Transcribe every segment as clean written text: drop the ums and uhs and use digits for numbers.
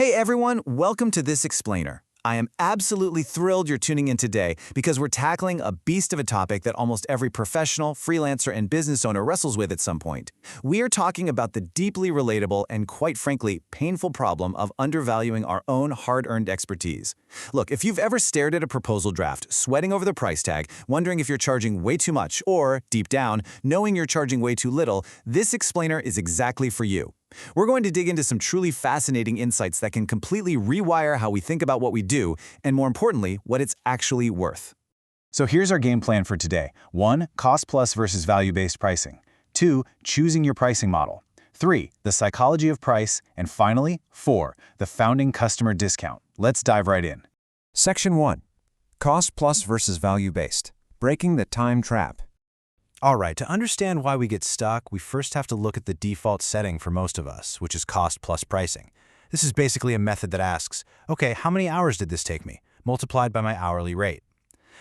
Hey everyone, welcome to This Explainer. I am absolutely thrilled you're tuning in today because we're tackling a beast of a topic that almost every professional, freelancer, and business owner wrestles with at some point. We are talking about the deeply relatable and, quite frankly, painful problem of undervaluing our own hard-earned expertise. Look, if you've ever stared at a proposal draft, sweating over the price tag, wondering if you're charging way too much, or, deep down, knowing you're charging way too little, This Explainer is exactly for you. We're going to dig into some truly fascinating insights that can completely rewire how we think about what we do, and more importantly, what it's actually worth. So here's our game plan for today. 1. Cost-plus versus value-based pricing. 2. Choosing your pricing model. 3. The psychology of price. And finally, 4. The founding customer discount. Let's dive right in. Section 1. Cost-plus versus value-based. Breaking the time trap. All right, to understand why we get stuck, we first have to look at the default setting for most of us, which is cost-plus pricing. This is basically a method that asks, okay, how many hours did this take me, multiplied by my hourly rate?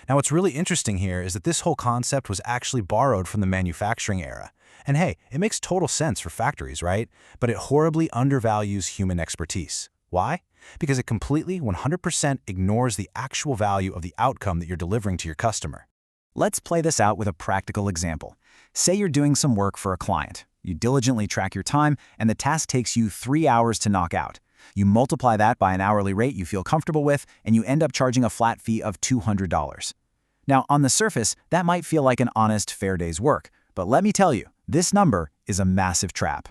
Now, what's really interesting here is that this whole concept was actually borrowed from the manufacturing era. And hey, it makes total sense for factories, right? But it horribly undervalues human expertise. Why? Because it completely, 100% ignores the actual value of the outcome that you're delivering to your customer. Let's play this out with a practical example. Say you're doing some work for a client. You diligently track your time, and the task takes you 3 hours to knock out. You multiply that by an hourly rate you feel comfortable with, and you end up charging a flat fee of $200. Now, on the surface, that might feel like an honest, fair day's work, but let me tell you, this number is a massive trap.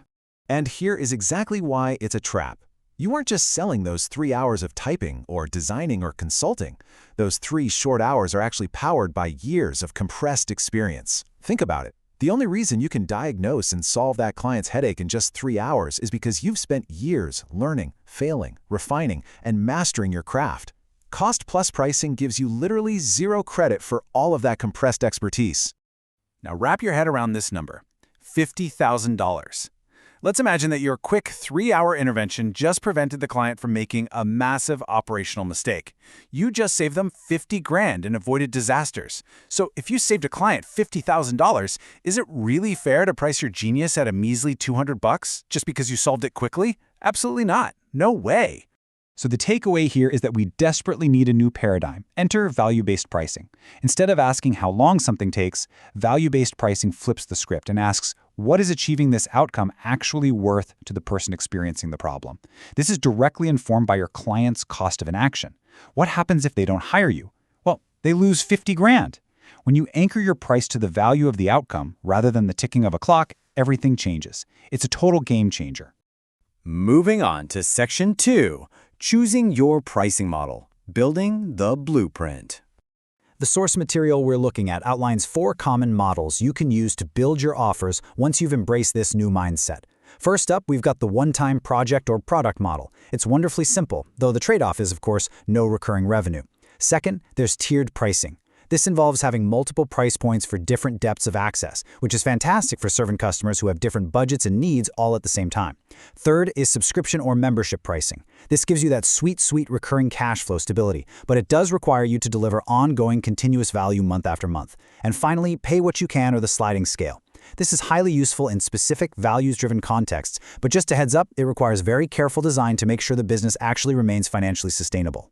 And here is exactly why it's a trap. You aren't just selling those 3 hours of typing or designing or consulting. Those 3 short hours are actually powered by years of compressed experience. Think about it. The only reason you can diagnose and solve that client's headache in just 3 hours is because you've spent years learning, failing, refining, and mastering your craft. Cost-plus pricing gives you literally zero credit for all of that compressed expertise. Now wrap your head around this number, $50,000. Let's imagine that your quick 3-hour intervention just prevented the client from making a massive operational mistake. You just saved them 50 grand and avoided disasters. So if you saved a client $50,000, is it really fair to price your genius at a measly $200 just because you solved it quickly? Absolutely not. No way. So the takeaway here is that we desperately need a new paradigm. Enter value-based pricing. Instead of asking how long something takes, value-based pricing flips the script and asks, what is achieving this outcome actually worth to the person experiencing the problem? This is directly informed by your client's cost of inaction. What happens if they don't hire you? Well, they lose 50 grand. When you anchor your price to the value of the outcome rather than the ticking of a clock, everything changes. It's a total game changer. Moving on to Section 2. Choosing your pricing model. Building the blueprint. The source material we're looking at outlines 4 common models you can use to build your offers once you've embraced this new mindset. First up, we've got the one-time project or product model. It's wonderfully simple, though the trade-off is, of course, no recurring revenue. Second, there's tiered pricing. This involves having multiple price points for different depths of access, which is fantastic for serving customers who have different budgets and needs all at the same time. Third is subscription or membership pricing. This gives you that sweet recurring cash flow stability, but it does require you to deliver ongoing continuous value month after month. And finally, pay what you can or the sliding scale. This is highly useful in specific values-driven contexts, but just a heads up, it requires very careful design to make sure the business actually remains financially sustainable.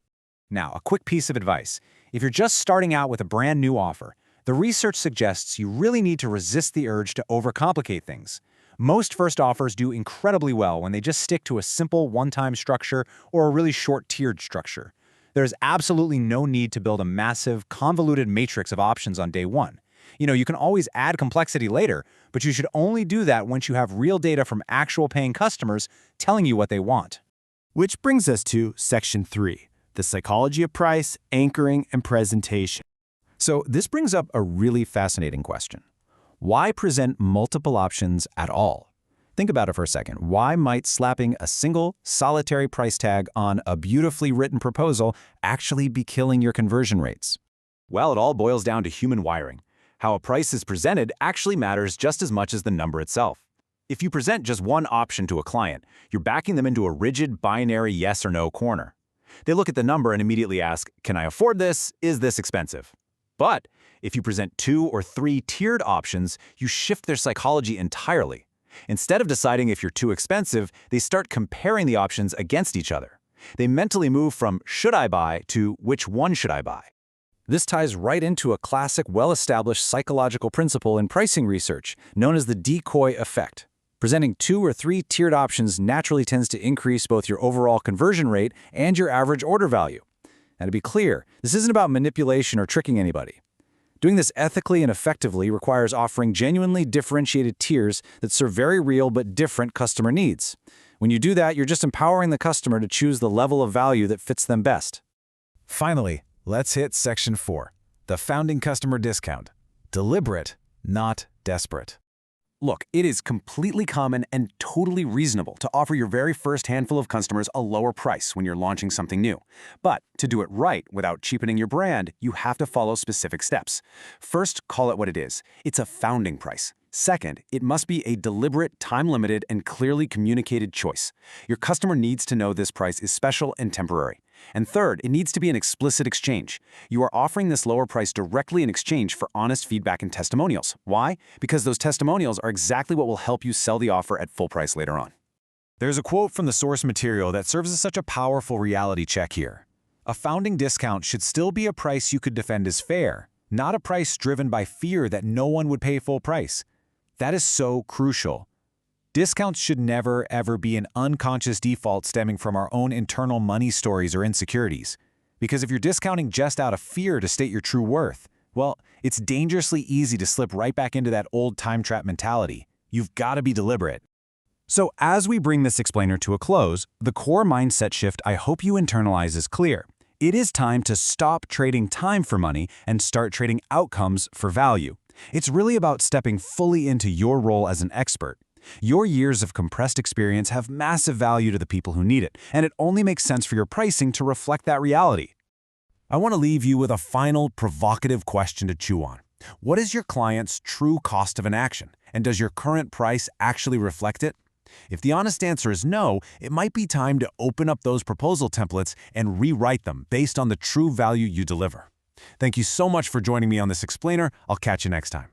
Now, a quick piece of advice. If you're just starting out with a brand new offer, the research suggests you really need to resist the urge to overcomplicate things. Most first offers do incredibly well when they just stick to a simple one-time structure or a really short tiered structure. There's absolutely no need to build a massive, convoluted matrix of options on day one. You can always add complexity later, but you should only do that once you have real data from actual paying customers telling you what they want. Which brings us to Section 3. The psychology of price, anchoring, and presentation. So this brings up a really fascinating question. Why present multiple options at all? Think about it for a second. Why might slapping a single, solitary price tag on a beautifully written proposal actually be killing your conversion rates? Well, it all boils down to human wiring. How a price is presented actually matters just as much as the number itself. If you present just one option to a client, you're backing them into a rigid, binary yes or no corner. They look at the number and immediately ask, can I afford this? Is this expensive? But if you present 2 or 3 tiered options, you shift their psychology entirely. Instead of deciding if you're too expensive, they start comparing the options against each other. They mentally move from should I buy to which one should I buy. This ties right into a classic, well-established psychological principle in pricing research, known as the decoy effect. Presenting 2 or 3 tiered options naturally tends to increase both your overall conversion rate and your average order value. Now, to be clear, this isn't about manipulation or tricking anybody. Doing this ethically and effectively requires offering genuinely differentiated tiers that serve very real but different customer needs. When you do that, you're just empowering the customer to choose the level of value that fits them best. Finally, let's hit Section 4, the founding customer discount. Deliberate, not desperate. Look, it is completely common and totally reasonable to offer your very first handful of customers a lower price when you're launching something new. But to do it right without cheapening your brand, you have to follow specific steps. First, call it what it is. It's a founding price. Second, it must be a deliberate, time-limited, and clearly communicated choice. Your customer needs to know this price is special and temporary. And third, it needs to be an explicit exchange. You are offering this lower price directly in exchange for honest feedback and testimonials. Why? Because those testimonials are exactly what will help you sell the offer at full price later on. There's a quote from the source material that serves as such a powerful reality check here. A founding discount should still be a price you could defend as fair, not a price driven by fear that no one would pay full price. That is so crucial. Discounts should never, ever be an unconscious default stemming from our own internal money stories or insecurities. Because if you're discounting just out of fear to state your true worth, well, it's dangerously easy to slip right back into that old time trap mentality. You've got to be deliberate. So as we bring this explainer to a close, the core mindset shift I hope you internalize is clear. It is time to stop trading time for money and start trading outcomes for value. It's really about stepping fully into your role as an expert. Your years of compressed experience have massive value to the people who need it, and it only makes sense for your pricing to reflect that reality. I want to leave you with a final provocative question to chew on. What is your client's true cost of an action, and does your current price actually reflect it? If the honest answer is no, it might be time to open up those proposal templates and rewrite them based on the true value you deliver. Thank you so much for joining me on this explainer. I'll catch you next time.